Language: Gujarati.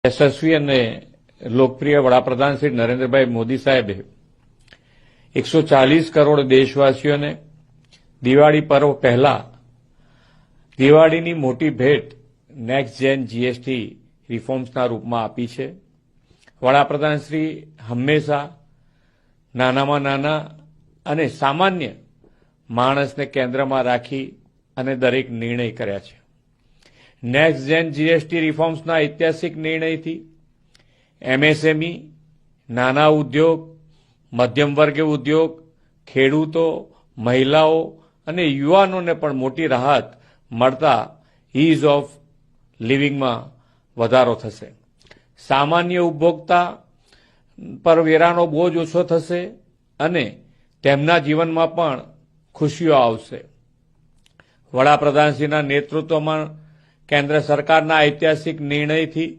યશસ્વી અને લોકપ્રિય વડાપ્રધાન શ્રી નરેન્દ્રભાઈ મોદી સાહેબે 140 કરોડ દેશવાસીઓને દિવાળી પર્વ પહેલા દિવાળીની મોટી ભેટ નેક્સ્ટ જેન જીએસટી રિફોર્મ્સના રૂપમાં આપી છે। વડાપ્રધાન શ્રી હંમેશા નાનામાં નાના અને સામાન્ય માણસને કેન્દ્રમાં રાખી અને દરેક નિર્ણય કર્યા છે। નેક્સ્ટ જેન જીએસટી રિફોર્મ્સના ઐતિહાસિક નિર્ણયથી એમએસએમઈ, નાના ઉદ્યોગ, મધ્યમ વર્ગીય ઉદ્યોગ, ખેડૂતો, મહિલાઓ અને યુવાનોને પણ મોટી રાહત મળતા ઇઝ ઓફ લિવિંગમાં વધારો થશે। સામાન્ય ઉપભોક્તા પર વેરાનો બોજ ઓછો થશે અને તેમના જીવનમાં પણ ખુશીઓ આવશે। વડાપ્રધાનશ્રીના નેતૃત્વમાં કેન્દ્ર સરકારના ઐતિહાસિક નિર્ણયથી